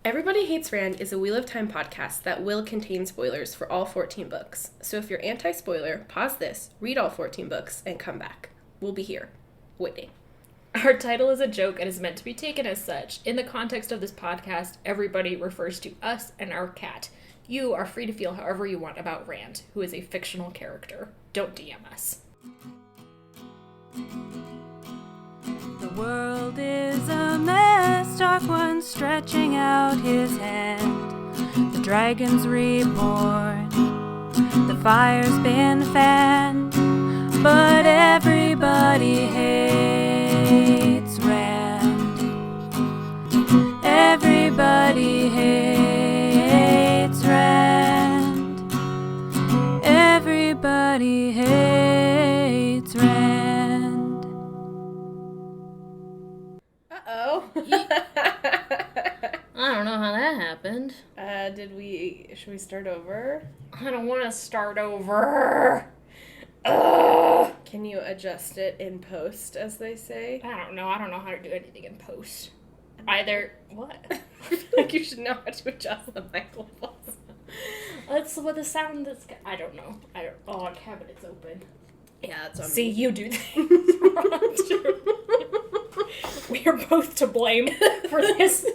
Everybody Hates Rand is a Wheel of Time podcast that will contain spoilers for all 14 books. So if you're anti-spoiler, pause this, read all 14 books, and come back. We'll be here, waiting. Our title is a joke and is meant to be taken as such. In the context of this podcast, everybody refers to us and our cat. You are free to feel however you want about Rand, who is a fictional character. Don't DM us. The world is a mess, Dark One stretching out his hand. The dragon's reborn, the fire's been fanned, but everybody hates Rand. Everybody hates Rand. Everybody hates Rand. Uh-oh. I don't know how that happened. Should we start over? I don't want to start over. Ugh. Can you adjust it in post, as they say? I don't know. I don't know how to do anything in post. Either... What? I feel like you should know how to adjust the mic levels. That's what the sound that's... I don't know. Oh, our cabinet's open. Yeah, that's on See, me. you do things. We are both to blame for this.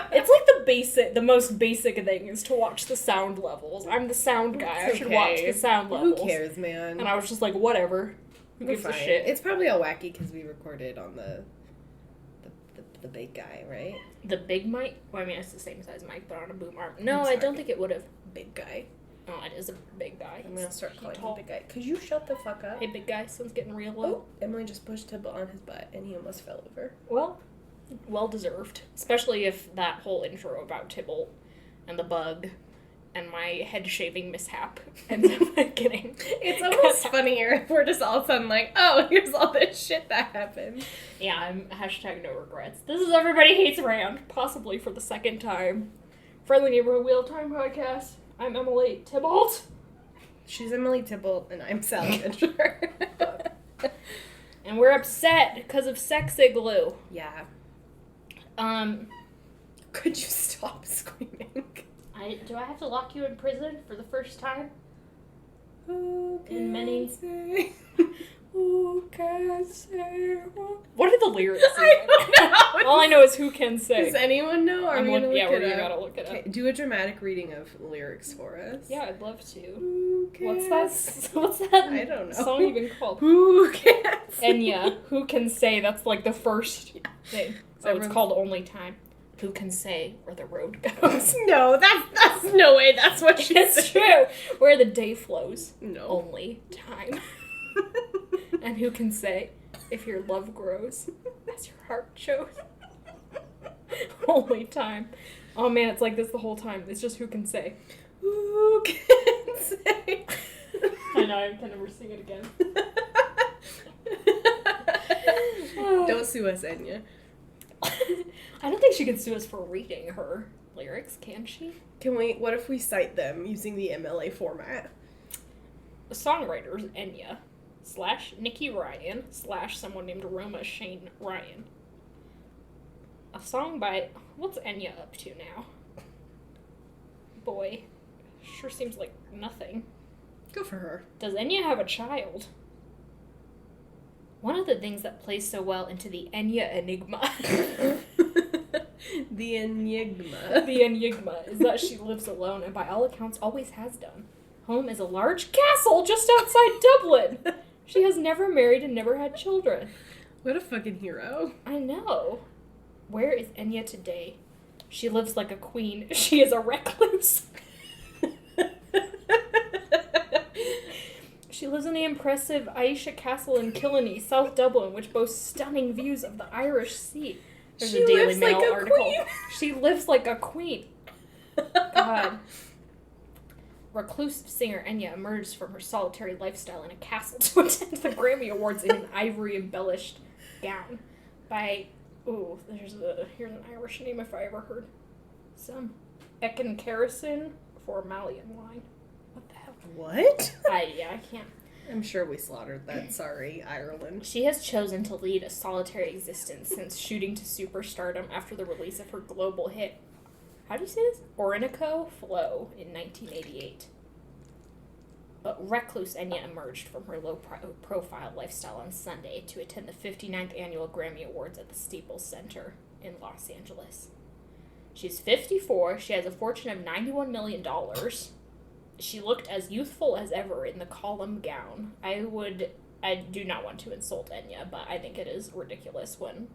It's like the most basic thing is to watch the sound levels. I'm the sound guy. I should watch the sound levels. Who cares, man? And I was just like, whatever. Who gives a shit? It's probably all wacky because we recorded on the big guy, right? The big mic? Well, I mean, it's the same size mic, but on a boom arm. No, I don't think it would have. Big guy. Oh, it is a big guy. I'm gonna start calling him big guy. Could you shut the fuck up? Hey, big guy, sun's getting real low. Oh, Emily just pushed Tibble on his butt and he almost fell over. Well deserved. Especially if that whole intro about Tibble and the bug and my head shaving mishap ends up getting... It's almost funnier if we're just all of a sudden like, oh, here's all this shit that happened. Yeah, I'm hashtag no regrets. This is Everybody Hates Rand, possibly for the second time. Friendly Neighborhood Wheel Time Podcast. I'm Emily Tybalt. She's Emily Tybalt and I'm Sally Fincher. And we're upset because of Sex Igloo. Yeah. Could you stop screaming? Do I have to lock you in prison for the first time? Who can In many... say? Who can say? What are the lyrics? I don't know. All I know is who can say. Does anyone know? Or are we gonna look we're it up? gonna look it up. Okay, do a dramatic reading of lyrics for us. Yeah, I'd love to. Who can What's that I don't know. song even called? Who can say? Enya, Who Can Say? That's like the first thing. So it's Everyone's- called Only Time. Who can say where the road goes? No, that's no way. That's what she It's said. true. Where the day flows. No. Only time. And who can say if your love grows as your heart shows? Only time. Oh man, it's like this the whole time. It's just who can say. Who can say? I know, I can never sing it again. Don't sue us, Enya. I don't think she can sue us for reading her lyrics, can she? Can we? What if we cite them using the MLA format? The songwriters Enya / Nikki Ryan / someone named Roma Shane Ryan. A song by... What's Enya up to now? Boy. Sure seems like nothing. Go for her. Does Enya have a child? One of the things that plays so well into the Enya Enigma... The Enigma. The Enigma is that she lives alone and by all accounts always has done. Home is a large castle just outside Dublin. She has never married and never had children. What a fucking hero. I know. Where is Enya today? She lives like a queen. She is a recluse. She lives in the impressive Aisha Castle in Killiney, South Dublin, which boasts stunning views of the Irish Sea. There's She a Daily lives Mail like a article. queen. She lives like a queen. God. Recluse singer Enya emerged from her solitary lifestyle in a castle to attend the Grammy Awards in an ivory-embellished gown by... Ooh, here's an Irish name if I ever heard some. Ekin Kerrison for Malian wine. What the hell? What? I can't. I'm sure we slaughtered that. Sorry, Ireland. She has chosen to lead a solitary existence since shooting to superstardom after the release of her global hit, how do you say this? Orinoco Flow in 1988. But recluse Enya emerged from her low-profile lifestyle on Sunday to attend the 59th Annual Grammy Awards at the Staples Center in Los Angeles. She's 54. She has a fortune of $91 million. She looked as youthful as ever in the column gown. I do not want to insult Enya, but I think it is ridiculous when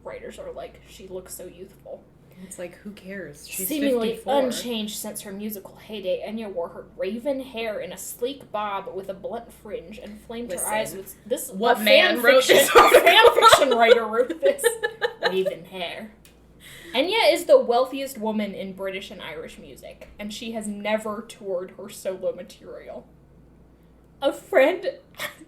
writers are like, she looks so youthful. It's like, who cares? She's Seemingly 54. unchanged since her musical heyday, Enya wore her raven hair in a sleek bob with a blunt fringe and flamed her eyes with this. What man wrote this? A fan fiction writer wrote this. Raven hair. Enya is the wealthiest woman in British and Irish music, and she has never toured her solo material. A friend,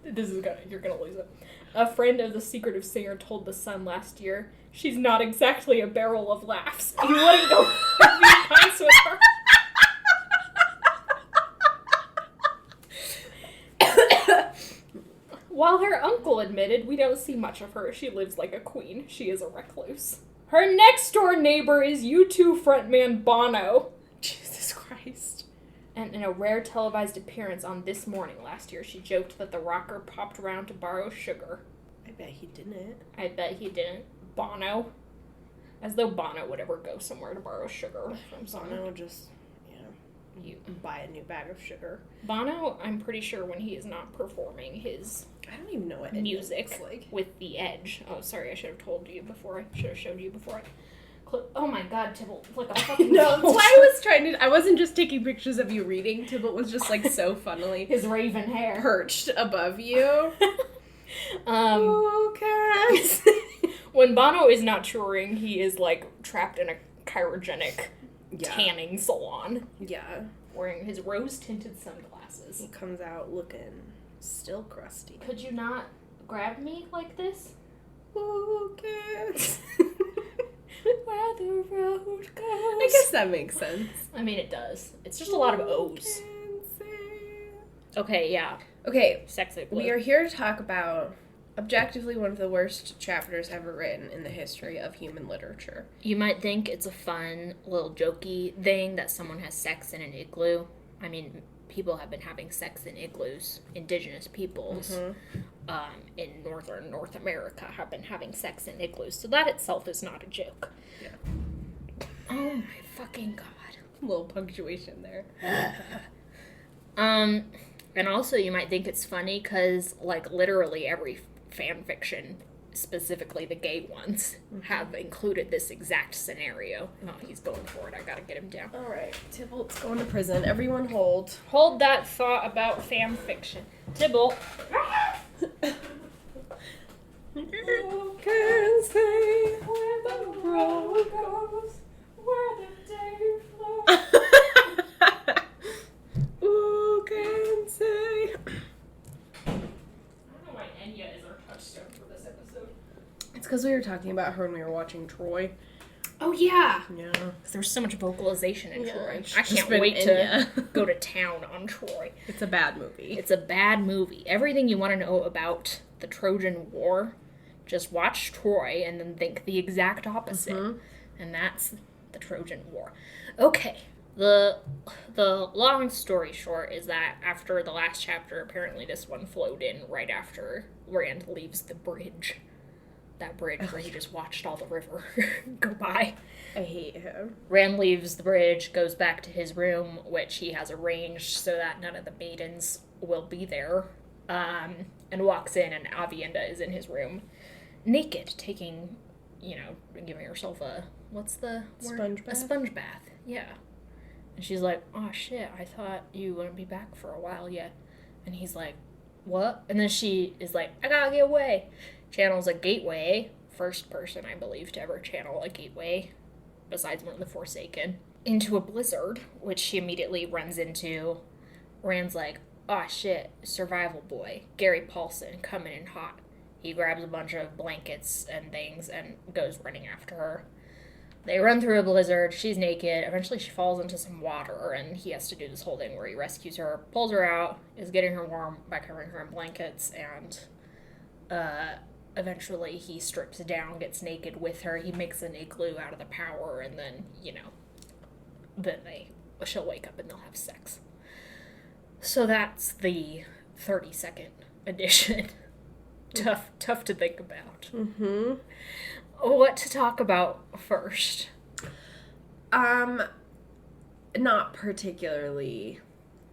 you're gonna lose it. A friend of the secretive singer told The Sun last year, she's not exactly a barrel of laughs. You wouldn't go for a few pints with her. While her uncle admitted, we don't see much of her. She lives like a queen. She is a recluse. Her next door neighbor is U2 frontman Bono. Jesus Christ. And in a rare televised appearance on This Morning last year, she joked that the rocker popped around to borrow sugar. I bet he didn't. I bet he didn't. Bono. As though Bono would ever go somewhere to borrow sugar from someone. Bono just, you buy a new bag of sugar. Bono, I'm pretty sure when he is not performing his I don't even know what music like. with the edge. Oh, sorry, I should have told you before. I should have showed you before I clip. Oh my god, Tybalt, like a fucking No, that's why I wasn't just taking pictures of you reading. Tybalt was just like so funnily his raven hair perched above you. Okay. When Bono is not touring, he is like trapped in a cryogenic tanning salon. Yeah. Wearing his rose-tinted sunglasses. He comes out looking still crusty. Could you not grab me like this? Who cares? Where the road goes. I guess that makes sense. I mean, it does. It's just a lot of O's. Okay, yeah. Okay, Sex Igloo. we are here to talk about objectively one of the worst chapters ever written in the history of human literature. You might think it's a fun, little jokey thing that someone has sex in an igloo. I mean, people have been having sex in igloos. Indigenous peoples in northern North America have been having sex in igloos. So that itself is not a joke. Yeah. Oh my fucking god. A little punctuation there. And also you might think it's funny because, like, literally every fan fiction, specifically the gay ones, have included this exact scenario. Oh, he's going for it. I gotta get him down. All right, Tybalt's going to prison. Everyone hold. Hold that thought about fan fiction. Tybalt. Who can say where the road goes, where the day flows? Who can say? I don't know why Enya is our touchstone for this episode. It's because we were talking about her when we were watching Troy. Oh, yeah. Yeah. Because there's so much vocalization in Troy. it's I just can't been wait Enya. to go to town on Troy. It's a bad movie. It's a bad movie. Everything you want to know about the Trojan War, just watch Troy and then think the exact opposite. And that's the Trojan War. Okay. The long story short is that after the last chapter, apparently this one flowed in right after Rand leaves the bridge. That bridge where he just watched all the river go by. I hate him. Rand leaves the bridge, goes back to his room, which he has arranged so that none of the maidens will be there, and walks in, and Avienda is in his room, naked, taking, giving herself a, what's the word? Sponge bath? A sponge bath, yeah. And she's like, oh shit, I thought you wouldn't be back for a while yet. And he's like, what? And then she is like, I gotta get away. Channels a gateway, first person, I believe, to ever channel a gateway, besides one of the Forsaken, into a blizzard, which she immediately runs into. Rand's like, oh shit, survival boy, Gary Paulson, coming in hot. He grabs a bunch of blankets and things and goes running after her. They run through a blizzard. She's naked. Eventually she falls into some water, and he has to do this whole thing where he rescues her, pulls her out, is getting her warm by covering her in blankets, and eventually he strips down, gets naked with her. He makes an igloo out of the power, and then, she'll wake up and they'll have sex. So that's the 32nd edition. Tough to think about. Mm-hmm. What to talk about first? Not particularly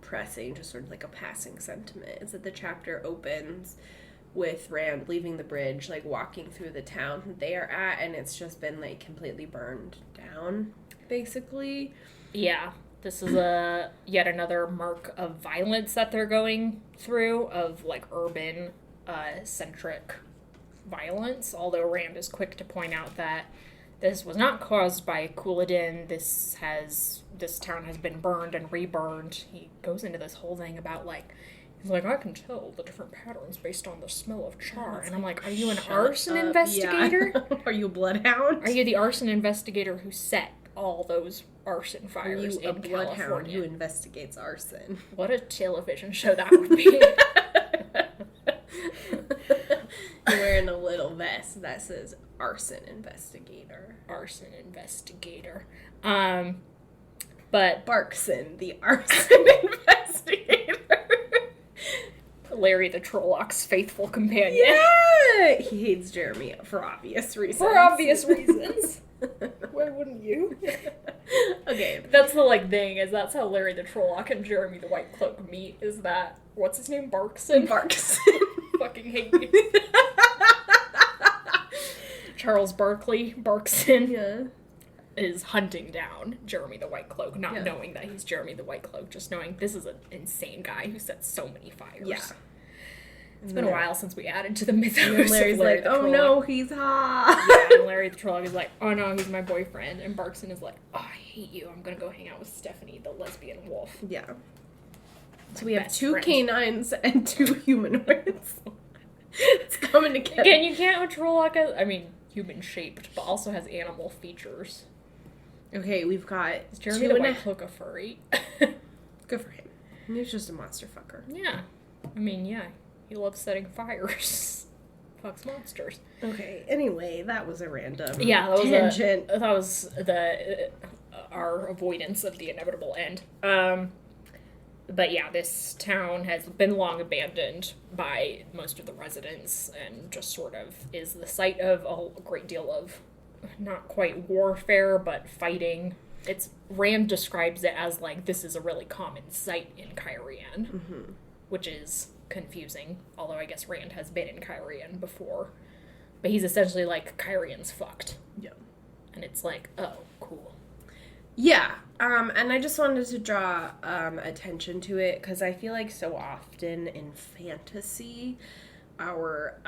pressing, just sort of like a passing sentiment, is that the chapter opens with Rand leaving the bridge, like walking through the town they are at, and it's just been like completely burned down, basically. Yeah, this is yet another mark of violence that they're going through, of like urban centric violence, although Rand is quick to point out that this was not caused by Couladin. This town has been burned and reburned. He goes into this whole thing about he's like, I can tell the different patterns based on the smell of char. And I'm like, are you an arson investigator? Yeah. Are you a bloodhound? Are you the arson investigator who set all those arson fires in California? Are you a bloodhound who investigates arson? What a television show that would be. You're wearing a little vest that says arson investigator. Arson investigator. But Barkson, the arson investigator. Larry the Trollocs' faithful companion. Yeah! He hates Jeremy for obvious reasons. For obvious reasons. Why wouldn't you? Okay. That's the thing, is that's how Larry the Trolloc and Jeremy the White Cloak meet, is that, what's his name? Barkson? Fucking hate you. Charles Barkson is hunting down Jeremy the White Cloak, not knowing that he's Jeremy the White Cloak, just knowing this is an insane guy who sets so many fires. Yeah. It's been a while since we added to the mythos. And Larry's of Larry like, the oh Trolloc. no, he's hot. Yeah, and Larry the Trolloc is like, oh no, he's my boyfriend. And Barkson is like, oh, I hate you. I'm gonna go hang out with Stephanie, the lesbian wolf. Yeah. So we have two canines and two humanoids. It's coming together. Again, you can't have Trolloc as, human-shaped, but also has animal features. Okay, we've got Is Jeremy the White Cloak a furry? Good for him. He's just a monster fucker. Yeah. He loves setting fires. Fucks monsters. Okay, anyway, that was a random tangent. That was our avoidance of the inevitable end. But yeah, this town has been long abandoned by most of the residents and just sort of is the site of a great deal of not quite warfare, but fighting. Rand describes it as this is a really common sight in Cairhien, which is confusing, although I guess Rand has been in Cairhien before. But he's essentially Cairhien's fucked. Yeah. And it's oh, cool. Yeah, and I just wanted to draw attention to it, because I feel so often in fantasy, our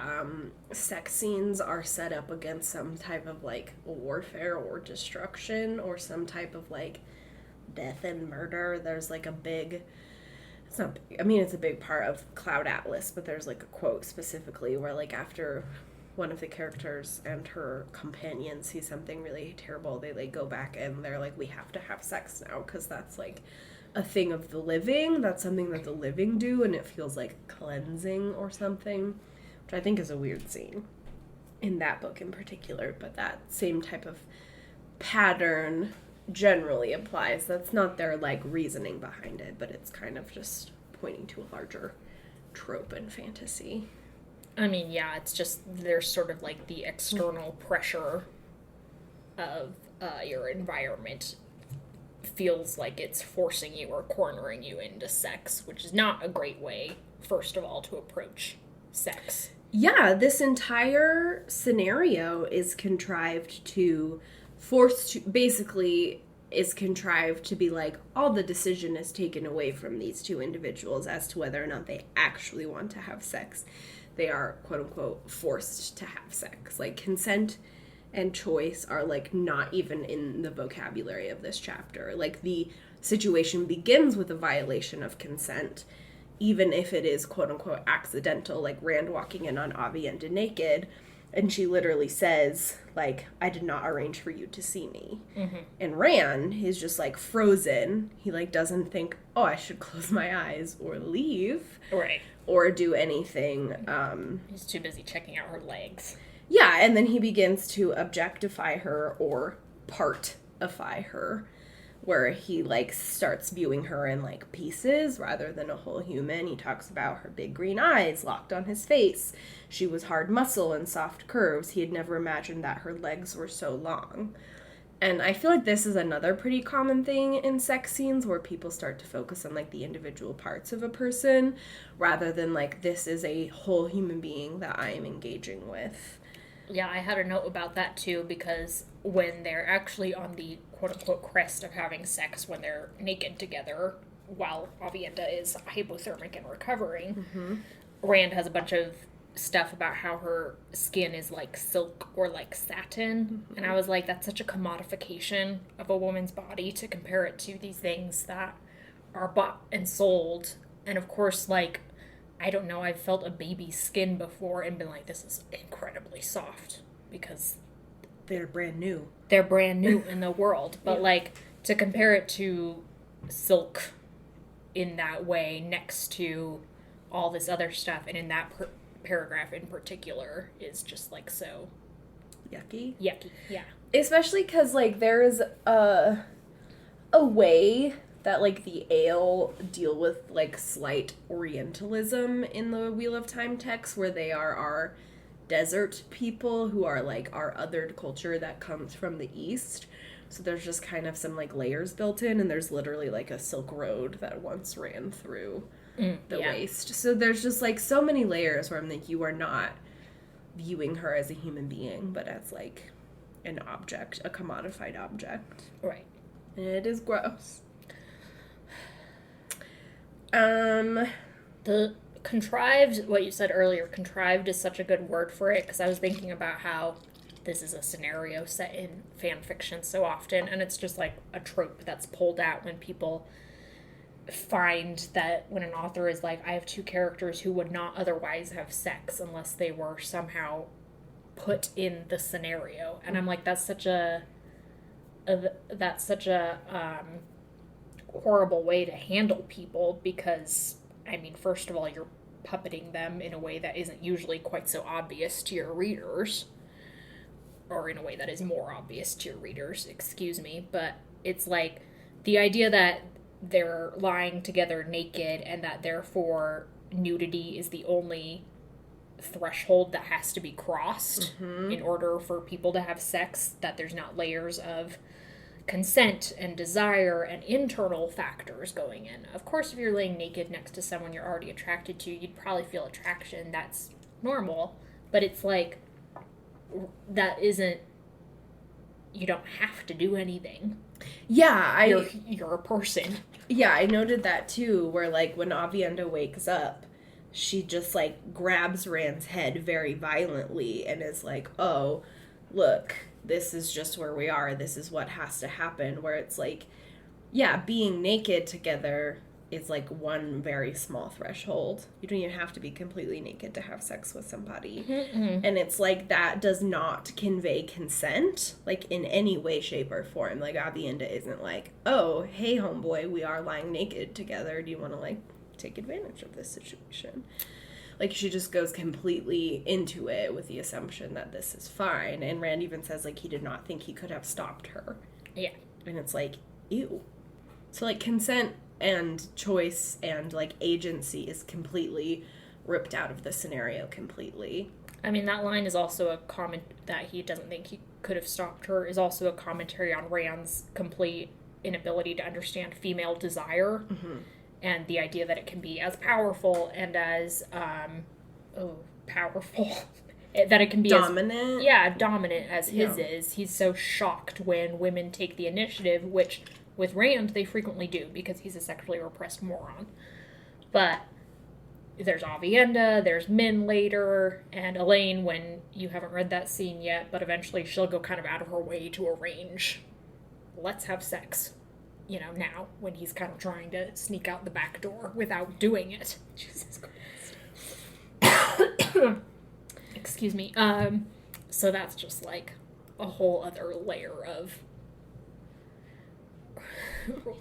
sex scenes are set up against some type of, warfare or destruction, or some type of, death and murder. There's, a big... It's not big. It's a big part of Cloud Atlas, but there's, a quote specifically where, after one of the characters and her companion see something really terrible, they go back and they're we have to have sex now, because that's a thing of the living. That's something that the living do, and it feels cleansing or something, which I think is a weird scene in that book in particular. But that same type of pattern generally applies. That's not their reasoning behind it, but it's kind of just pointing to a larger trope in fantasy. It's just there's sort of the external pressure of your environment feels like it's forcing you or cornering you into sex, which is not a great way, first of all, to approach sex. Yeah, this entire scenario is contrived to be all the decision is taken away from these two individuals as to whether or not they actually want to have sex. They are, quote unquote, forced to have sex. Consent and choice are, not even in the vocabulary of this chapter. The situation begins with a violation of consent, even if it is, quote unquote, accidental, Rand walking in on Avi naked. And she literally says, like, I did not arrange for you to see me. Mm-hmm. And Rand is just, like, frozen. He, like, doesn't think, oh, I should close my eyes or leave. Right. Or do anything. He's too busy checking out her legs. Yeah, and then he begins to objectify her or partify her, where he, like, starts viewing her in, like, pieces rather than a whole human. He talks about her big green eyes locked on his face. She was hard muscle and soft curves. He had never imagined that her legs were so long. And I feel like this is another pretty common thing in sex scenes where people start to focus on, like, the individual parts of a person rather than, like, this is a whole human being that I am engaging with. Yeah, I had a note about that too, because when they're actually on the quote-unquote crest of having sex, when they're naked together, while Avienda is hypothermic and recovering, Rand has a bunch of stuff about how her skin is like silk or like satin, and I was like, that's such a commodification of a woman's body to compare it to these things that are bought and sold. And of course, like, I don't know, I've felt a baby's skin before and been like, this is incredibly soft, because They're brand new. they're brand new in the world. But, like, to compare it to silk in that way next to all this other stuff, and in that paragraph in particular, is just, like, so Yucky. yucky. Yeah. Especially because, like, there's a way that, like, the Ale deal with, like, slight Orientalism in the Wheel of Time text, where they are our desert people who are, like, our othered culture that comes from the East. So there's just kind of some, like, layers built in, and there's literally, like, a Silk Road that once ran through the waist. So there's just, like, so many layers where I'm like, you are not viewing her as a human being, but as, like, an object, a commodified object. Right. And it is gross. The contrived, what you said earlier, contrived is such a good word for it, because I was thinking about how this is a scenario set in fan fiction so often, and it's just like a trope that's pulled out when people find that when an author is like, I have two characters who would not otherwise have sex unless they were somehow put in the scenario. And I'm like, that's such a horrible way to handle people, because, I mean, first of all, you're puppeting them in a way that isn't usually quite so obvious to your readers, or in a way that is more obvious to your readers, excuse me, but it's like the idea that they're lying together naked and that therefore nudity is the only threshold that has to be crossed in order for people to have sex, that there's not layers of consent and desire and internal factors going in. Of course, if you're laying naked next to someone you're already attracted to, you'd probably feel attraction. That's normal. But it's like, that isn't, you don't have to do anything. Yeah, You're a person. Yeah, I noted that too, where, like, when Avienda wakes up, she just, like, grabs Rand's head very violently and is like, oh, look, this is just where we are, this is what has to happen, where it's like, yeah, being naked together is, like, one very small threshold. You don't even have to be completely naked to have sex with somebody. And it's like, that does not convey consent, like, in any way, shape, or form. Like, Avienda isn't like, oh, hey, homeboy, we are lying naked together, do you want to, like, take advantage of this situation? Like, she just goes completely into it with the assumption that this is fine. And Rand even says, like, he did not think he could have stopped her. Yeah. And it's like, ew. So, like, consent and choice and, like, agency is completely ripped out of the scenario completely. I mean, that line is also a comment that he doesn't think he could have stopped her, is also a commentary on Rand's complete inability to understand female desire. And the idea that it can be as powerful and as, powerful, that it can be dominant. Dominant as his is. He's so shocked when women take the initiative, which with Rand they frequently do because he's a sexually repressed moron. But there's Avienda, there's Min later, and Elaine, when you haven't read that scene yet, but eventually she'll go kind of out of her way to arrange, let's have sex. You know, now, when he's kind of trying to sneak out the back door without doing it. Jesus Christ. Excuse me. So that's just, like, a whole other layer of...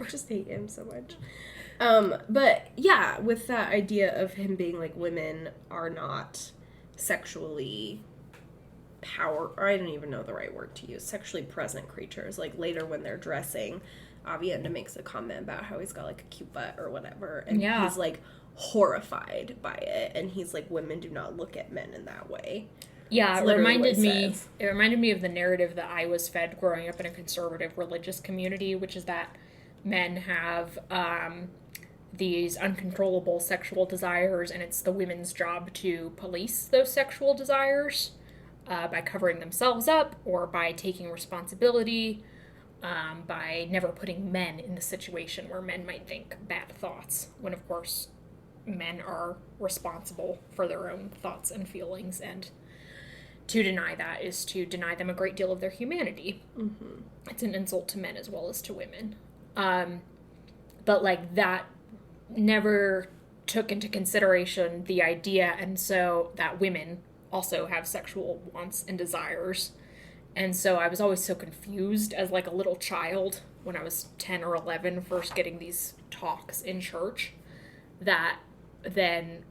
I just hate him so much. But yeah, with that idea of him being like, women are not sexually or I don't even know the right word to use, sexually present creatures. Like later when they're dressing, Avienda makes a comment about how he's got like a cute butt or whatever, and he's like horrified by it, and he's like, women do not look at men in that way. Yeah, it reminded me of the narrative that I was fed growing up in a conservative religious community, which is that men have these uncontrollable sexual desires, and it's the women's job to police those sexual desires by covering themselves up or by taking responsibility, by never putting men in the situation where men might think bad thoughts, when of course men are responsible for their own thoughts and feelings, and to deny that is to deny them a great deal of their humanity. Mm-hmm. It's an insult to men as well as to women. But like that never took into consideration the idea, and so that women also have sexual wants and desires. And so I was always so confused as like a little child when I was 10 or 11 first getting these talks in church, that then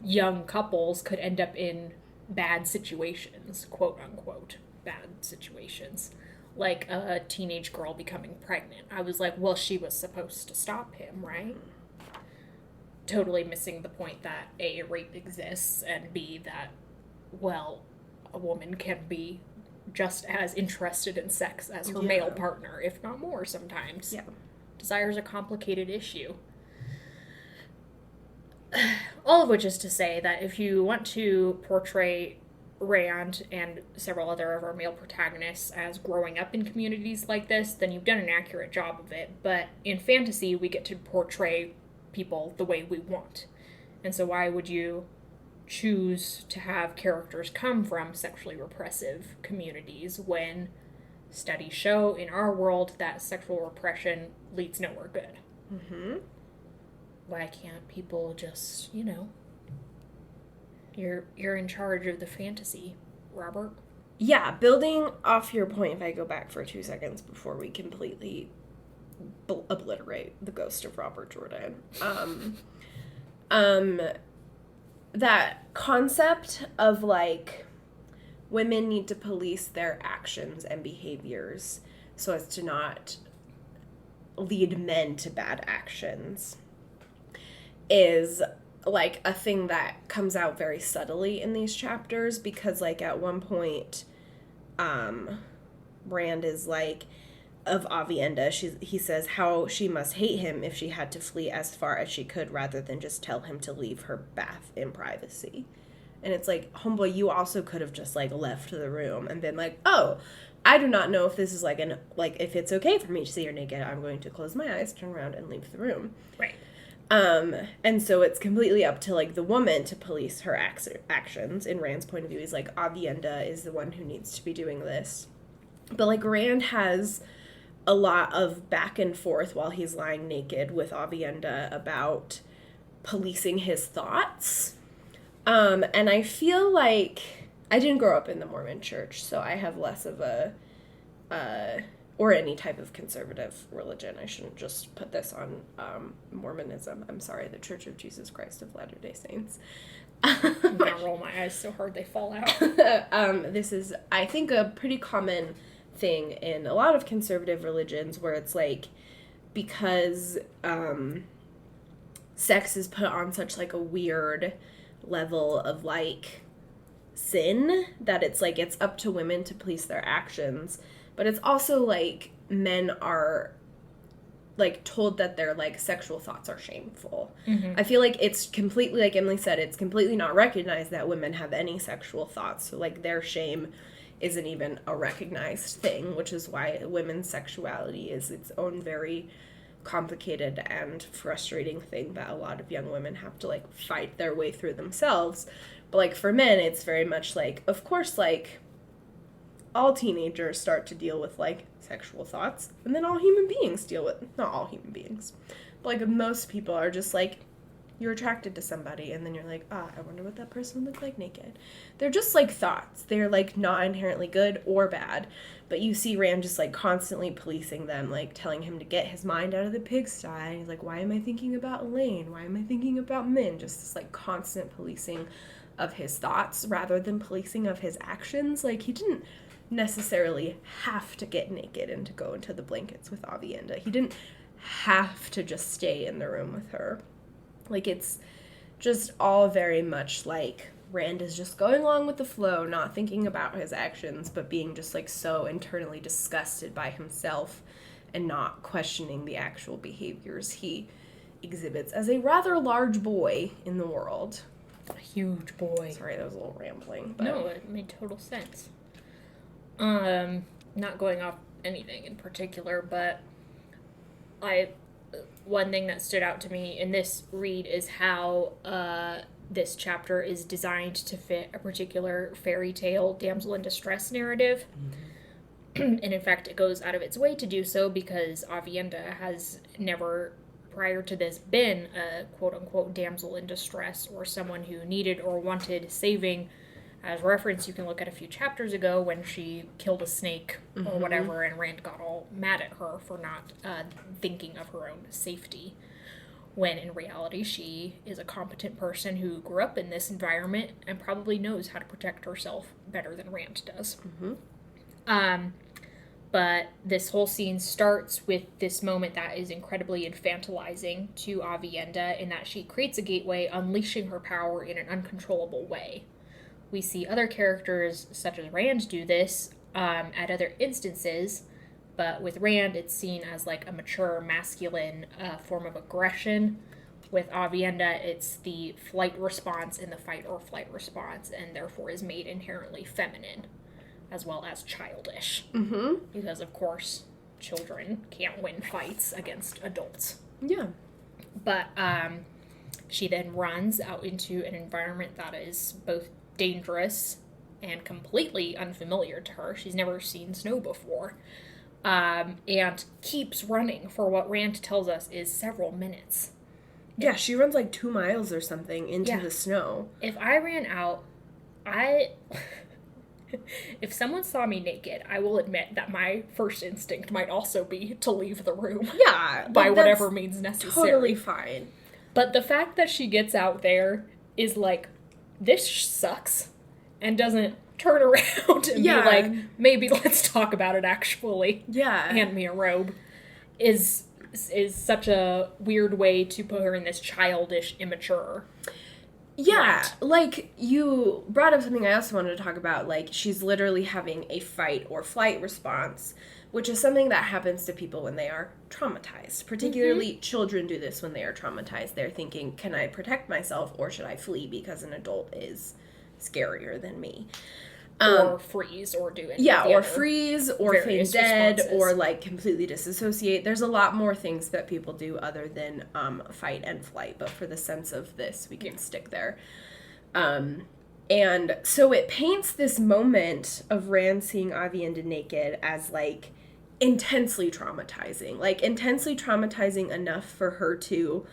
young couples could end up in bad situations, quote unquote bad situations, like a teenage girl becoming pregnant. I was like, well, she was supposed to stop him, right? Totally missing the point that A, rape exists, and B, that, well, a woman can be just as interested in sex as her male partner, if not more sometimes. Yeah. Desire is a complicated issue. All of which is to say that if you want to portray Rand and several other of our male protagonists as growing up in communities like this, then you've done an accurate job of it. But in fantasy, we get to portray people the way we want. And so why would you choose to have characters come from sexually repressive communities when studies show in our world that sexual repression leads nowhere good? Mm-hmm. Why can't people just, you're in charge of the fantasy, Robert? Yeah, building off your point, if I go back for 2 seconds before we completely obliterate the ghost of Robert Jordan. That concept of like women need to police their actions and behaviors so as to not lead men to bad actions is like a thing that comes out very subtly in these chapters, because like at one point Rand is like, of Avienda, he says how she must hate him if she had to flee as far as she could rather than just tell him to leave her bath in privacy. And it's like, homeboy, you also could have just like left the room and been like, oh, I do not know if this is like if it's okay for me to see her naked, I'm going to close my eyes, turn around, and leave the room. Right. And so it's completely up to like the woman to police her actions. In Rand's point of view, he's like, Avienda is the one who needs to be doing this. But like Rand has a lot of back and forth while he's lying naked with Avienda about policing his thoughts. And I feel like I didn't grow up in the Mormon church, so I have less of or any type of conservative religion. I shouldn't just put this on Mormonism. I'm sorry, the Church of Jesus Christ of Latter-day Saints. I'm gonna roll my eyes so hard they fall out. This is, I think, a pretty common thing in a lot of conservative religions, where it's like, because sex is put on such like a weird level of like sin, that it's like it's up to women to police their actions, but it's also like men are like told that their like sexual thoughts are shameful. Mm-hmm. I feel like it's completely, like Emily said, it's completely not recognized that women have any sexual thoughts, so like their shame isn't even a recognized thing, which is why women's sexuality is its own very complicated and frustrating thing that a lot of young women have to like fight their way through themselves. But like for men, it's very much like, of course, like all teenagers start to deal with like sexual thoughts, and then all human beings deal with, not all human beings, but like most people are just like, you're attracted to somebody, and then you're like, I wonder what that person would look like naked. They're just, like, thoughts. They're, like, not inherently good or bad. But you see Rand just, like, constantly policing them, like, telling him to get his mind out of the pigsty. And he's like, why am I thinking about Elaine? Why am I thinking about Min? Just this, like, constant policing of his thoughts rather than policing of his actions. Like, he didn't necessarily have to get naked and to go into the blankets with Aviendha. He didn't have to just stay in the room with her. Like, it's just all very much like Rand is just going along with the flow, not thinking about his actions, but being just, like, so internally disgusted by himself and not questioning the actual behaviors he exhibits as a rather large boy in the world. A huge boy. Sorry, that was a little rambling. But... No, it made total sense. Not going off anything in particular, but one thing that stood out to me in this read is how this chapter is designed to fit a particular fairy tale damsel in distress narrative. Mm-hmm. And in fact, it goes out of its way to do so because Aviendha has never, prior to this, been a quote-unquote damsel in distress or someone who needed or wanted saving. As reference, you can look at a few chapters ago when she killed a snake or whatever, and Rand got all mad at her for not thinking of her own safety, when in reality she is a competent person who grew up in this environment and probably knows how to protect herself better than Rand does. Mm-hmm. But this whole scene starts with this moment that is incredibly infantilizing to Aviendha in that she creates a gateway, unleashing her power in an uncontrollable way. We see other characters, such as Rand, do this at other instances, but with Rand, it's seen as, like, a mature, masculine form of aggression. With Aviendha, it's the flight response and the fight or flight response, and therefore is made inherently feminine, as well as childish. Mm-hmm. Because, of course, children can't win fights against adults. Yeah. But she then runs out into an environment that is both dangerous and completely unfamiliar to her. She's never seen snow before. And keeps running for what Rand tells us is several minutes. Yeah, she runs like 2 miles or something into the snow. If I ran out, if someone saw me naked, I will admit that my first instinct might also be to leave the room. Yeah. By whatever means necessary. Totally fine. But the fact that she gets out there is like, this sucks, and doesn't turn around and be like, maybe let's talk about it actually. Yeah. Hand me a robe. Is such a weird way to put her in this childish, immature. Yeah, right. Like, you brought up something I also wanted to talk about, like, she's literally having a fight or flight response, which is something that happens to people when they are traumatized. Particularly, children do this when they are traumatized. They're thinking, can I protect myself, or should I flee because an adult is scarier than me? Or freeze, or do it. Yeah, or freeze, or feign dead, responses. or, like, completely disassociate. There's a lot more things that people do other than fight and flight, but for the sense of this, we can stick there. And so it paints this moment of Rand seeing Aviendha naked as, like, intensely traumatizing. Like, intensely traumatizing enough for her to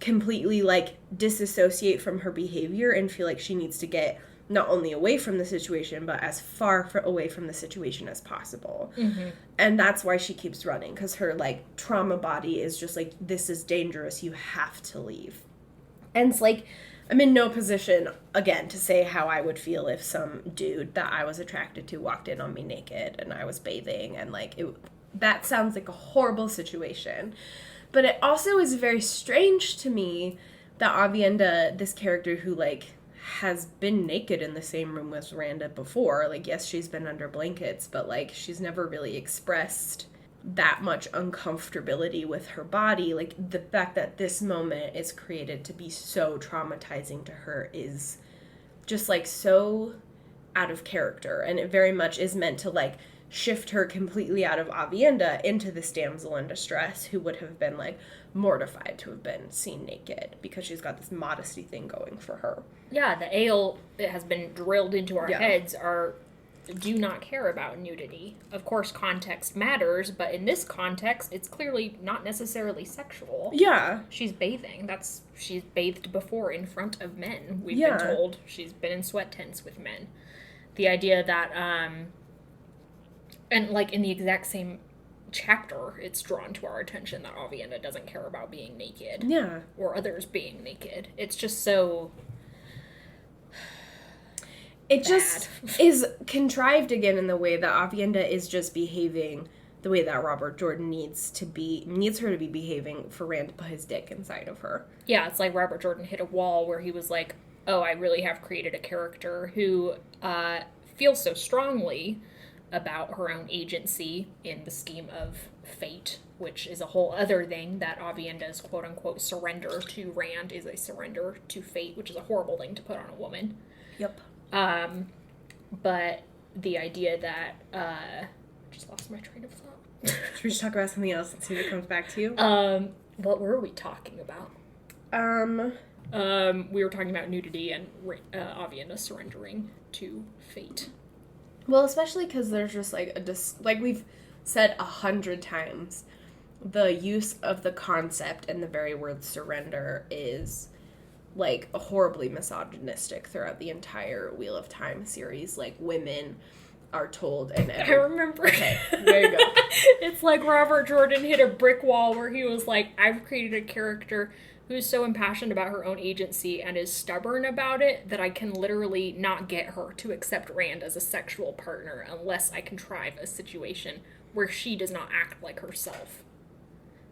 completely, like, disassociate from her behavior and feel like she needs to get not only away from the situation, but as far away from the situation as possible. Mm-hmm. And that's why she keeps running, because her, like, trauma body is just like, this is dangerous, you have to leave. And it's like, I'm in no position, again, to say how I would feel if some dude that I was attracted to walked in on me naked and I was bathing, and, like, that sounds like a horrible situation. But it also is very strange to me that Aviendha, this character who, like, has been naked in the same room with Rand before. Like, yes, she's been under blankets, but, like, she's never really expressed that much uncomfortability with her body. Like, the fact that this moment is created to be so traumatizing to her is just, like, so out of character. And it very much is meant to, like, shift her completely out of Aviendha into this damsel in distress who would have been, like, mortified to have been seen naked because she's got this modesty thing going for her. Yeah, the ale that has been drilled into our heads are do not care about nudity. Of course, context matters, but in this context, it's clearly not necessarily sexual. Yeah. She's bathing. She's bathed before in front of men, we've Yeah. been told. She's been in sweat tents with men. The idea that, and like in the exact same chapter, it's drawn to our attention that Avienda doesn't care about being naked. Yeah. Or others being naked. It's just so... It just is contrived again in the way that Avienda is just behaving the way that Robert Jordan needs her to be behaving for Rand to put his dick inside of her. Yeah, it's like Robert Jordan hit a wall where he was like, oh, I really have created a character who feels so strongly about her own agency in the scheme of fate, which is a whole other thing that Avienda's quote-unquote surrender to Rand is a surrender to fate, which is a horrible thing to put on a woman. Yep. But the idea that, I just lost my train of thought. Should we just talk about something else and see if it comes back to you? What were we talking about? We were talking about nudity and Avienda surrendering to fate. Well, especially because there's just like like we've said 100 times, the use of the concept and the very word surrender is like horribly misogynistic throughout the entire Wheel of Time series. Like, women are told, and I remember. Okay, there you go. It's like Robert Jordan hit a brick wall where he was like, I've created a character who's so impassioned about her own agency and is stubborn about it that I can literally not get her to accept Rand as a sexual partner unless I contrive a situation where she does not act like herself.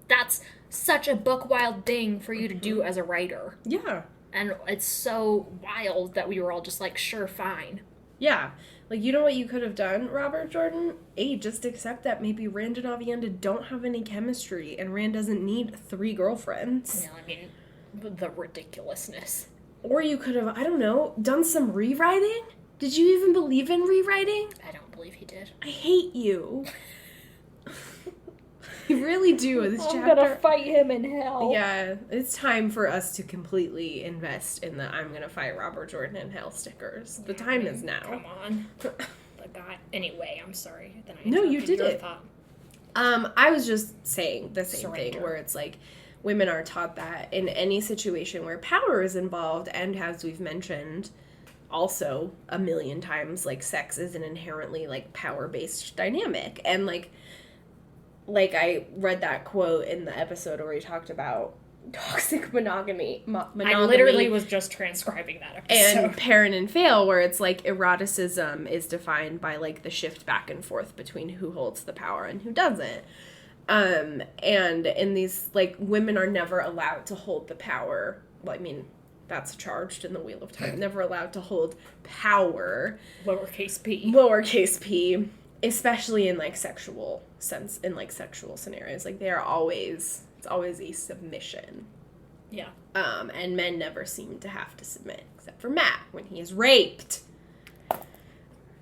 That's such a buck-wild thing for you to do as a writer. Yeah. And it's so wild that we were all just like, sure, fine. Yeah. Like, you know what you could have done, Robert Jordan? Just accept that maybe Rand and Avienda don't have any chemistry, and Rand doesn't need 3 girlfriends. Yeah, I mean, the ridiculousness. Or you could have, I don't know, done some rewriting? Did you even believe in rewriting? I don't believe he did. I hate you. You really do. This I'm chapter. gonna fight him in hell. Yeah, it's time for us to completely invest in the I'm gonna fight Robert Jordan in hell stickers. The time is now. Come on. The guy. Anyway, I'm sorry. Then I No, you interrupted did your it. thought. I was just saying the same Surrender. thing, where it's like women are taught that in any situation where power is involved, and as we've mentioned also a million times, like, sex is an inherently like power-based dynamic. And like I read that quote in the episode where he talked about toxic monogamy. I literally was just transcribing that episode. And Parent and Fail, where it's like eroticism is defined by like the shift back and forth between who holds the power and who doesn't. And in these, like, women are never allowed to hold the power. Well, I mean, that's charged in the Wheel of Time. Never allowed to hold power. Lowercase p. Lowercase p. Especially in like sexual sense, in like sexual scenarios. Like, they are always, it's always a submission. Yeah. And men never seem to have to submit, except for Matt when he is raped.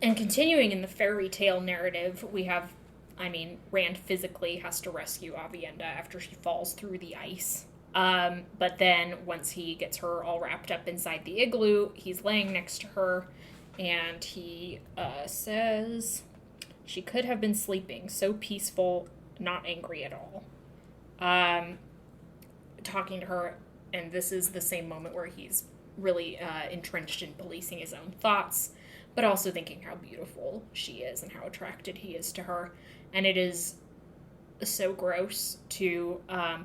And continuing in the fairy tale narrative, we have, Rand physically has to rescue Avienda after she falls through the ice. But then once he gets her all wrapped up inside the igloo, he's laying next to her, and he says she could have been sleeping, so peaceful, not angry at all. Talking to her, and this is the same moment where he's really entrenched in policing his own thoughts, but also thinking how beautiful she is and how attracted he is to her. And it is so gross to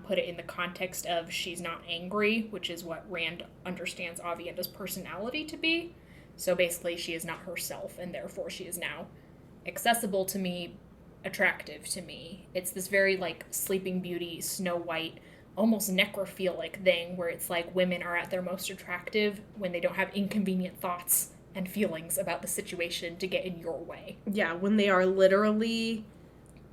put it in the context of she's not angry, which is what Rand understands Avienda's personality to be. So basically she is not herself, and therefore she is now accessible to me, attractive to me. It's this very like Sleeping Beauty, Snow White, almost necrophilic thing where it's like women are at their most attractive when they don't have inconvenient thoughts and feelings about the situation to get in your way. Yeah, when they are literally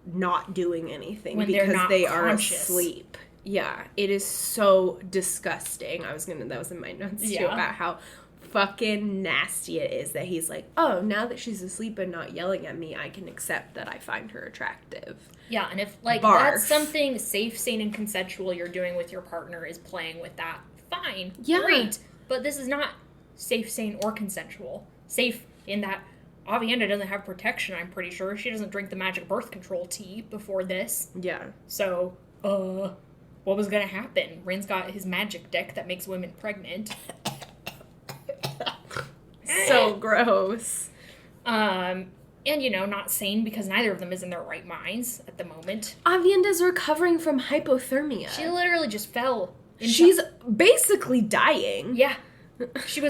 not doing anything When because they're not they are conscious. asleep. Yeah, it is so disgusting. That was in my notes too, Yeah. about how fucking nasty it is that he's like, oh, now that she's asleep and not yelling at me, I can accept that I find her attractive. Yeah, and if like Barf. that's something safe, sane, and consensual you're doing with your partner is playing with that, fine, Yeah. great. But this is not safe, sane, or consensual. Safe in that Avienda doesn't have protection, I'm pretty sure. She doesn't drink the magic birth control tea before this. Yeah. So, what was gonna happen? Rand's got his magic deck that makes women pregnant. So gross. And, you know, not sane because neither of them is in their right minds at the moment. Avienda's recovering from hypothermia. She literally just fell. She's basically dying. Yeah. She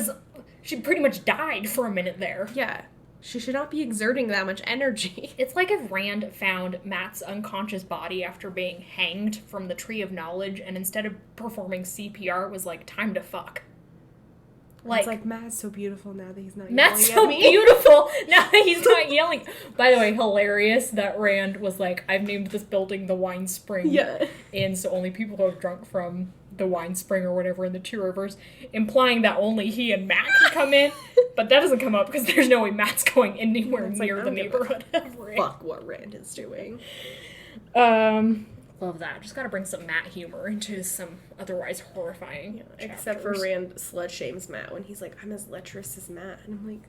pretty much died for a minute there. Yeah. She should not be exerting that much energy. It's like if Rand found Matt's unconscious body after being hanged from the Tree of Knowledge, and instead of performing CPR, was like, time to fuck. It's like, Matt's so beautiful now that he's not Matt's yelling so at me. beautiful now that he's not yelling. By the way, hilarious that Rand was like, I've named this building the Wine Spring. Yeah. And so only people who have drunk from the Wine Spring or whatever in the Two Rivers, implying that only he and Matt can come in. But that doesn't come up because there's no way Matt's going anywhere near the neighborhood of Rand. Fuck what Rand is doing. Love that. Just gotta bring some Matt humor into some otherwise horrifying Except for Rand slut shames Matt when he's like, I'm as lecherous as Matt. And I'm like,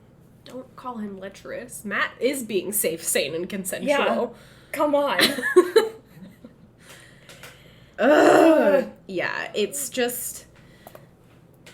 don't call him lecherous. Matt is being safe, sane, and consensual. Yeah. Come on. Ugh. Yeah, it's just...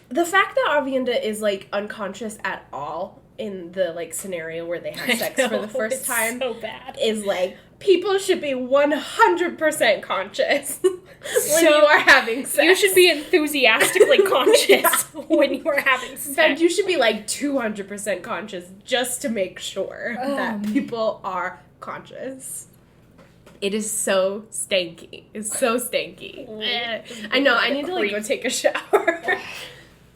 The fact that Avienda is, like, unconscious at all in the, like, scenario where they have sex for the first time so bad. is, like, people should be 100% conscious when you are having sex. You should be enthusiastically conscious when you are having sex. In fact, you should be, like, 200% conscious just to make sure that people are conscious. It is so stanky. It's so stanky. I know, I need to, like, go take a shower.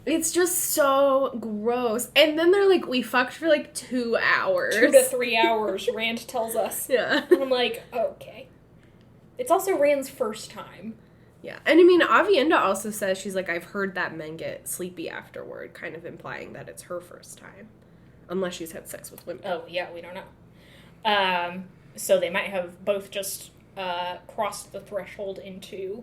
It's just so gross. And then they're like, we fucked for like 2 hours. 2 to 3 hours, Rand tells us. Yeah. And I'm like, okay. It's also Rand's first time. Yeah. And I mean, Avienda also says, she's like, I've heard that men get sleepy afterward, kind of implying that it's her first time. Unless she's had sex with women. Oh, yeah, we don't know. So they might have both just crossed the threshold into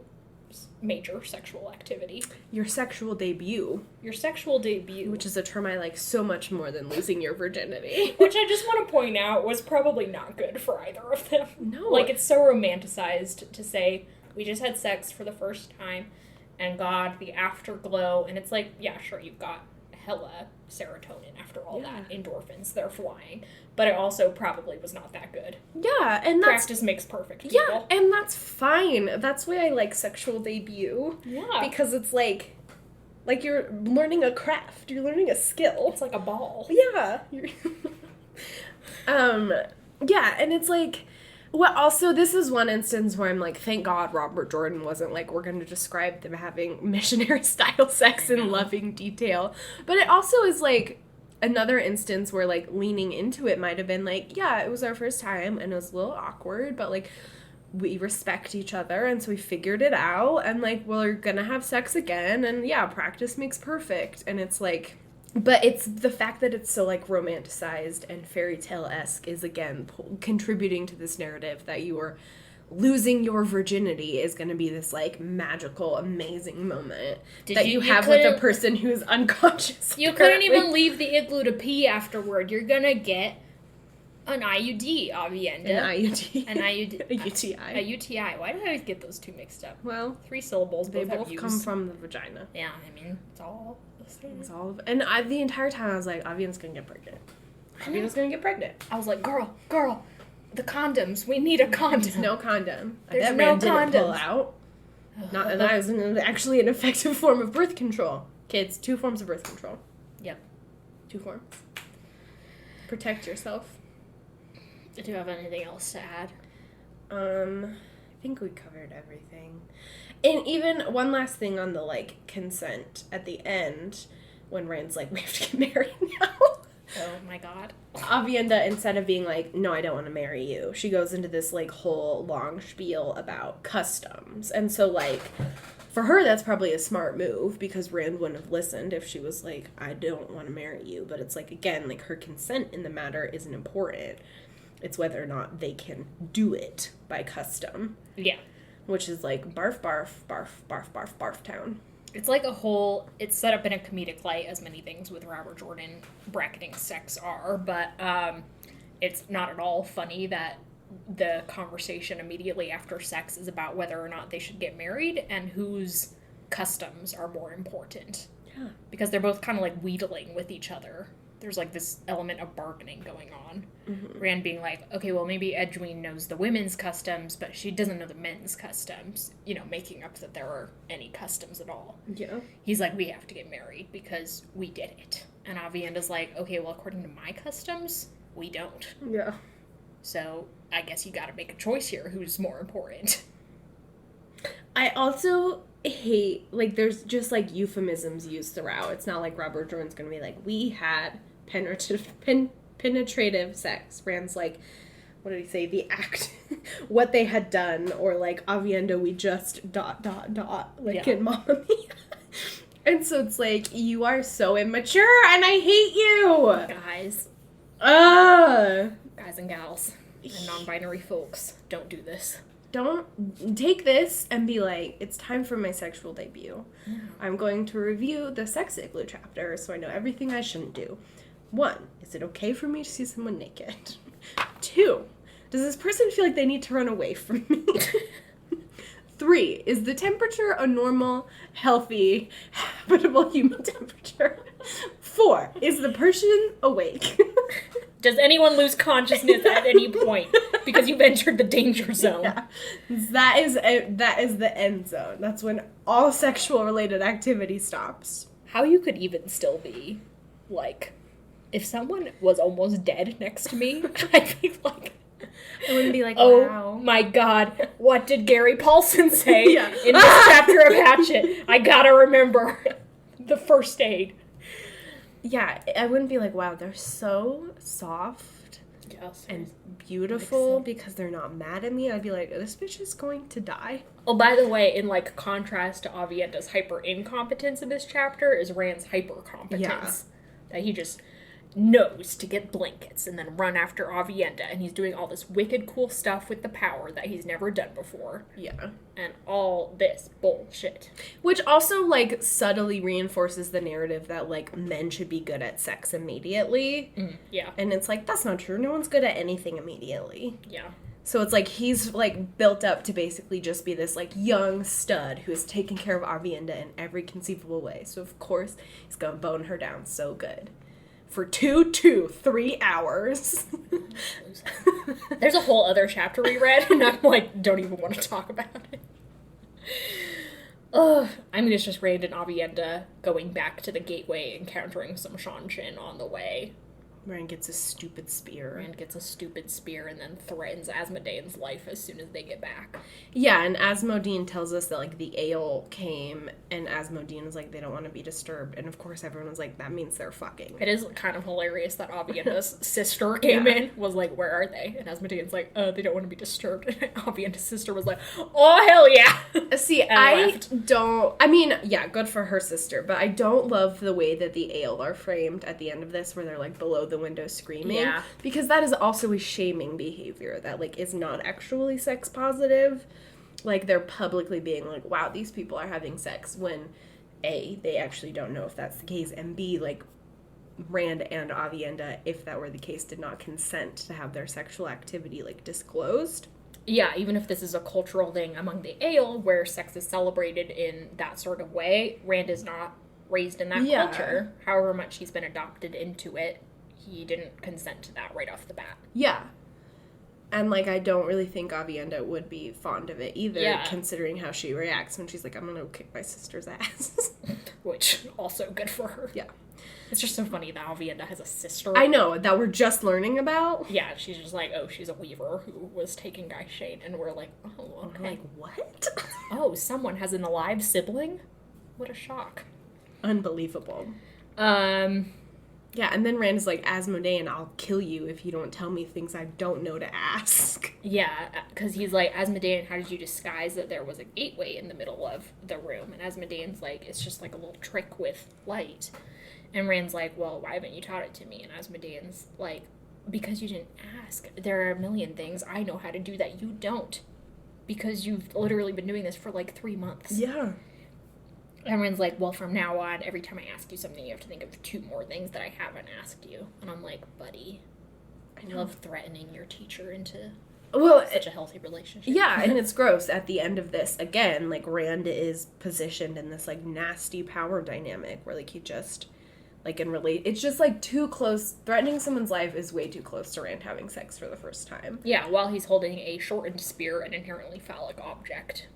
major sexual activity. Your sexual debut. Your sexual debut. Which is a term I like so much more than losing your virginity. Which I just want to point out was probably not good for either of them. No. Like, it's so romanticized to say, we just had sex for the first time, and God, the afterglow, and it's like, yeah, sure, you've got hella serotonin after all that, endorphins, they're flying. But it also probably was not that good. Yeah, and that's... Practice makes perfect, people. Yeah, and that's fine. That's why I like sexual debut. Yeah. Because it's like you're learning a craft. You're learning a skill. It's like a ball. Yeah. Yeah, and it's like... Well, also, this is one instance where I'm like, thank God Robert Jordan wasn't like, we're going to describe them having missionary-style sex in loving detail. But it also is like... Another instance where, like, leaning into it might have been, like, yeah, it was our first time, and it was a little awkward, but, like, we respect each other, and so we figured it out, and, like, we're gonna have sex again, and, yeah, practice makes perfect, and it's, like... But it's the fact that it's so, like, romanticized and fairy tale-esque is, again, contributing to this narrative that you are... Losing your virginity is going to be this, like, magical, amazing moment that you have with a person who's unconscious. You couldn't even leave the igloo to pee afterward. You're going to get an IUD, Avienda. An IUD. An IUD. A UTI. A UTI. Why do I always get those two mixed up? Well, 3 syllables. They both both come from the vagina. Yeah, I mean, it's all the same. It's all and the entire time I was like, Avienda's going to get pregnant. Avienda's going to get pregnant. I was like, girl. The condoms. We need a condom. There's no condom. There's no didn't pull out. Not, and that is actually an effective form of birth control. Kids, 2 forms of birth control. Yep. 2 forms. Protect yourself. Do you have anything else to add? I think we covered everything. And even one last thing on the, like, consent at the end, when Rand's like, we have to get married now. Oh my God. Avienda, instead of being like, no, I don't want to marry you, she goes into this, like, whole long spiel about customs. And so, like, for her, that's probably a smart move, because Rand wouldn't have listened if she was like, I don't want to marry you. But it's like, again, like, her consent in the matter isn't important. It's whether or not they can do it by custom. Yeah. Which is like, barf, barf, barf, barf, barf, barf town. It's it's set up in a comedic light, as many things with Robert Jordan bracketing sex are, but it's not at all funny that the conversation immediately after sex is about whether or not they should get married and whose customs are more important. Yeah. Because they're both kind of like wheedling with each other. There's like this element of bargaining going on. Mm-hmm. Rand being like, okay, well maybe Edwin knows the women's customs, but she doesn't know the men's customs. You know, making up that there are any customs at all. Yeah. He's like, we have to get married because we did it. And Avienda's like, okay, well according to my customs, we don't. Yeah. So I guess you gotta make a choice here. Who's more important? I also hate, like, there's just, like, euphemisms used throughout. It's not like Robert Jordan's gonna be like, we had penetrative sex. Rand's like, what did he say? The act, what they had done, or like, Avienda, we just ... like in Mamma Mia. And so it's like, you are so immature, and I hate you! Guys. Guys and gals. And non-binary folks, don't do this. Don't take this and be like, it's time for my sexual debut. Yeah. I'm going to review the Sex Igloo chapter so I know everything I shouldn't do. 1, is it okay for me to see someone naked? 2, does this person feel like they need to run away from me? 3, is the temperature a normal, healthy, habitable human temperature? 4, is the person awake? Does anyone lose consciousness at any point because you've entered the danger zone? Yeah. That is the end zone. That's when all sexual related activity stops. How you could even still be, like, if someone was almost dead next to me, I'd be like, I wouldn't be like, oh wow. my god, what did Gary Paulson say Yeah. in this chapter of Hatchet? I gotta remember the first aid. Yeah, I wouldn't be like, wow, they're so soft and beautiful because they're not mad at me. I'd be like, this bitch is going to die. Oh, by the way, in like contrast to Avienda's hyper incompetence in this chapter is Rand's hyper competence. Yeah. That he just knows to get blankets and then run after Avienda, and he's doing all this wicked cool stuff with the power that he's never done before. Yeah. And all this bullshit. Which also, like, subtly reinforces the narrative that, like, men should be good at sex immediately. Yeah. And it's like, that's not true. No one's good at anything immediately. Yeah. So it's like he's, like, built up to basically just be this, like, young stud who is taking care of Avienda in every conceivable way. So, of course, he's gonna bone her down so good. For 2 to 3 hours. There's a whole other chapter we read, and I'm like, don't even want to talk about it. I mean, it's just Rand and Avienda going back to the gateway, encountering some Shanshin on the way. Rand gets a stupid spear. Rand gets a stupid spear and then threatens Asmodean's life as soon as they get back. Yeah, and Asmodean tells us that, like, the ale came, and Asmodean is like, they don't want to be disturbed. And, of course, everyone was like, that means they're fucking. It is kind of hilarious that Avienda's sister came in, was like, where are they? And Asmodean's like, they don't want to be disturbed. And Avienda's sister was like, oh, hell yeah! See, I mean, yeah, good for her sister, but I don't love the way that the ale are framed at the end of this, where they're, like, below the window screaming. Yeah. Because that is also a shaming behavior that, like, is not actually sex positive. Like, they're publicly being like, wow, these people are having sex, when A, they actually don't know if that's the case, and B, like, Rand and Avienda, if that were the case, did not consent to have their sexual activity, like, disclosed. Yeah, even if this is a cultural thing among the ale, where sex is celebrated in that sort of way, Rand is not raised in that culture. However much he's been adopted into it, he didn't consent to that right off the bat. Yeah. And, like, I don't really think Avienda would be fond of it either, considering how she reacts when she's like, I'm gonna kick my sister's ass. Which, also good for her. Yeah. It's just so funny that Avienda has a sister. I know, that we're just learning about. Yeah, she's just like, oh, she's a weaver who was taking Guy Shane, and we're like, oh, okay. We're like, what? Oh, someone has an alive sibling? What a shock. Unbelievable. Yeah, and then Rand is like, Asmodean, I'll kill you if you don't tell me things I don't know to ask. Yeah, because he's like, Asmodean, how did you disguise that there was a gateway in the middle of the room? And Asmodean's like, it's just like a little trick with light. And Rand's like, well, why haven't you taught it to me? And Asmodean's like, because you didn't ask. There are a million things I know how to do that you don't. Because you've literally been doing this for like 3 months. Yeah. Everyone's like, well, from now on, every time I ask you something, you have to think of 2 more things that I haven't asked you. And I'm like, buddy, I love threatening your teacher into such a healthy relationship. Yeah, and it's gross. At the end of this, again, like, Rand is positioned in this, like, nasty power dynamic where, like, he just, like, it's just, like, too close. Threatening someone's life is way too close to Rand having sex for the first time. Yeah, while he's holding a shortened spear, an inherently phallic object.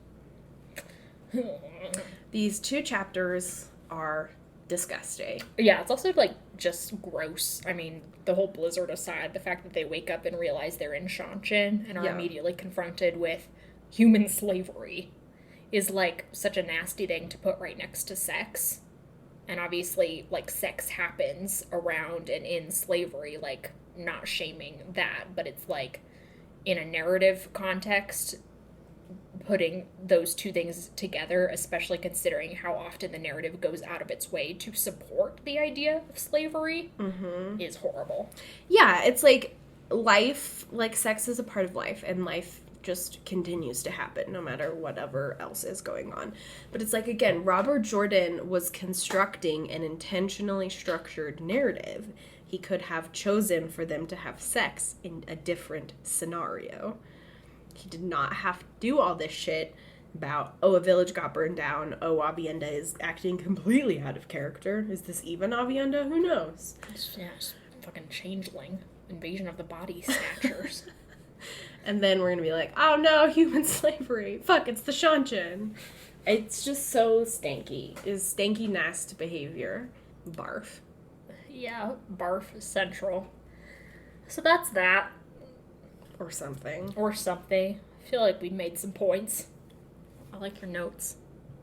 These 2 chapters are disgusting. Yeah, it's also, like, just gross. I mean, the whole blizzard aside, the fact that they wake up and realize they're in Shanshan and are immediately confronted with human slavery is, like, such a nasty thing to put right next to sex. And obviously, like, sex happens around and in slavery, like, not shaming that, but it's, like, in a narrative context, putting those 2 things together, especially considering how often the narrative goes out of its way to support the idea of slavery, is horrible. Yeah, it's like life, like, sex is a part of life, and life just continues to happen no matter whatever else is going on. But it's like, again, Robert Jordan was constructing an intentionally structured narrative. He could have chosen for them to have sex in a different scenario. He did not have to do all this shit about, oh, a village got burned down, oh, Avienda is acting completely out of character. Is this even Avienda? Who knows? It's fucking changeling. Invasion of the Body Snatchers. And then we're gonna be like, oh no, human slavery. Fuck, it's the Shanshan. It's just so stanky. It's stanky, nasty behavior. Barf. Yeah, barf is central. So that's that. Or something. I feel like we made some points. I like your notes.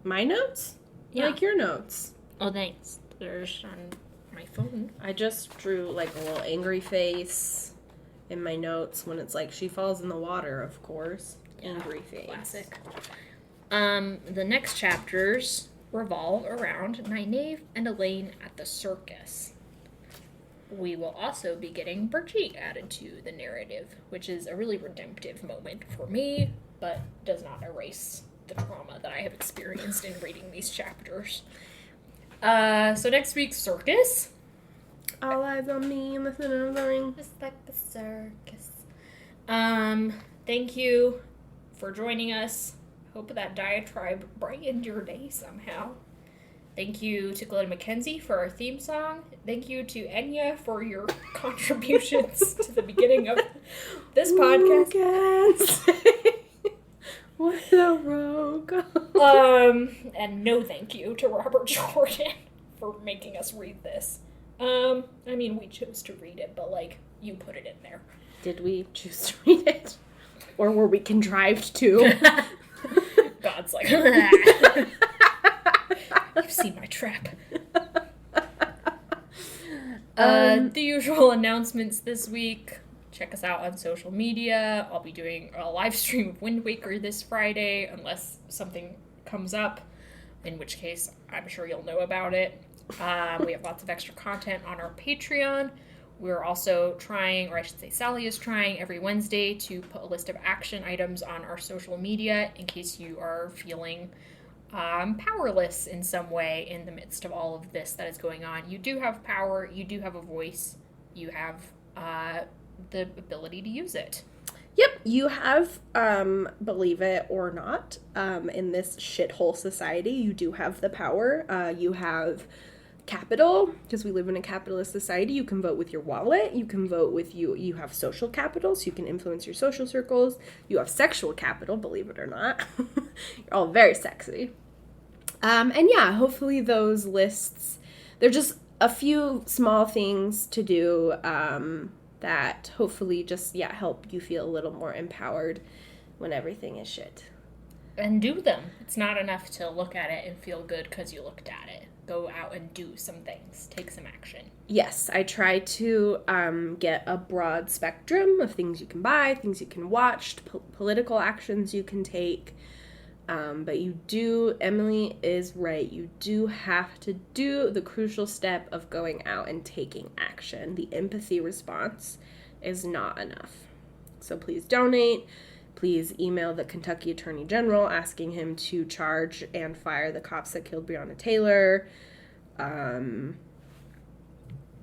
My notes? Yeah. I like your notes. Oh, thanks. There's on my phone. I just drew, like, a little angry face in my notes when it's like, she falls in the water, of course. Yeah, Angry face. classic. The next chapters revolve around Nynaeve and Elaine at the circus. We will also be getting Brigitte added to the narrative, which is a really redemptive moment for me, but does not erase the trauma that I have experienced in reading these chapters. So next week's circus. All eyes on me in the center of the ring. Just like the circus. Thank you for joining us. Hope that diatribe brightened your day somehow. Thank you to Glenn McKenzie for our theme song. Thank you to Enya for your contributions to the beginning of this podcast. What a rogue. And no thank you to Robert Jordan for making us read this. I mean, we chose to read it, but, like, you put it in there. Did we choose to read it? Or were we contrived to? God's like, you've seen my trap. The usual announcements this week. Check us out on social media. I'll be doing a live stream of Wind Waker this Friday, unless something comes up, in which case I'm sure you'll know about it. We have lots of extra content on our Patreon. We're also trying, or I should say Sally is trying, every Wednesday to put a list of action items on our social media in case you are feeling powerless in some way in the midst of all of this that is going on. You do have power, you do have a voice, you have the ability to use it. Yep, you have, believe it or not, in this shithole society, you do have the power. You have capital, because we live in a capitalist society. You can vote with your wallet. You can vote with you have social capital, so you can influence your social circles. You have sexual capital, believe it or not. You're all very sexy. And yeah, hopefully those lists, they're just a few small things to do, that hopefully just, help you feel a little more empowered when everything is shit. And do them. It's not enough to look at it and feel good because you looked at it. Go out and do some things. Take some action. Yes, I try to get a broad spectrum of things you can buy, things you can watch, political actions you can take. But you do, Emily is right, you do have to do the crucial step of going out and taking action. The empathy response is not enough. So please donate. please email the Kentucky Attorney General asking him to charge and fire the cops that killed Breonna Taylor.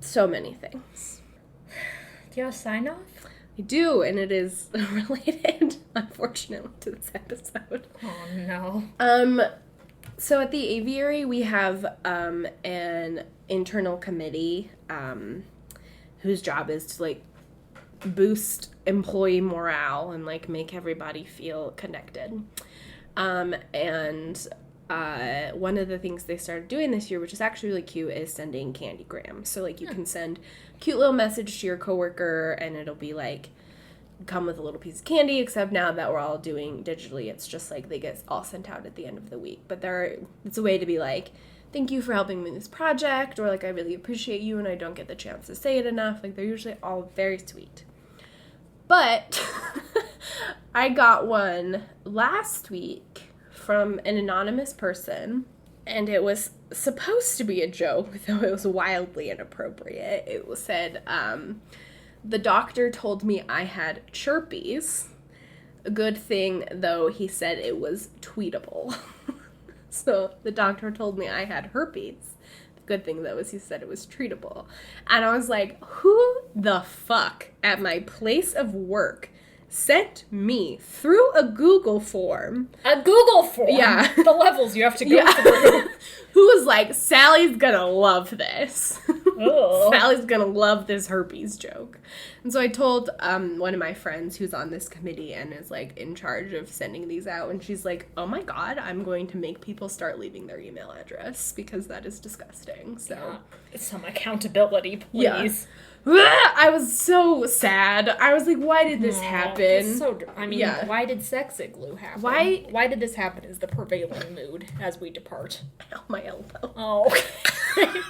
So many things. Do you have a sign-off? I do, and it is related, unfortunately, to this episode. Oh, no. So at the aviary, we have an internal committee whose job is to, like, boost employee morale and, like, make everybody feel connected. And one of the things they started doing this year, which is actually really cute, is sending candygrams. So, like, you can send a cute little message to your coworker, and it'll be, like, come with a little piece of candy, except now that we're all doing digitally, it's just, like, they get all sent out at the end of the week. But it's a way to be, like, thank you for helping me with this project, or, like, I really appreciate you, and I don't get the chance to say it enough. Like, they're usually all very sweet. But I got one last week from an anonymous person, and it was supposed to be a joke, though it was wildly inappropriate. It was said, the doctor told me I had chirpies. A good thing, though, he said it was tweetable. So the doctor told me I had herpes. The good thing, though, is he said it was treatable. And I was like, who the fuck at my place of work sent me through a Google form? A Google form? Yeah. The levels you have to go through. Who was like, Sally's gonna love this. Ugh. Sally's gonna love this herpes joke. And so I told one of my friends who's on this committee and is, like, in charge of sending these out, and she's like, oh my god, I'm going to make people start leaving their email address because that is disgusting. So Some accountability, please. Yeah. I was so sad. I was like, why did this happen? Why did Sex Igloo happen? Why did this happen is the prevailing mood as we depart. Ow, my elbow. Oh, okay.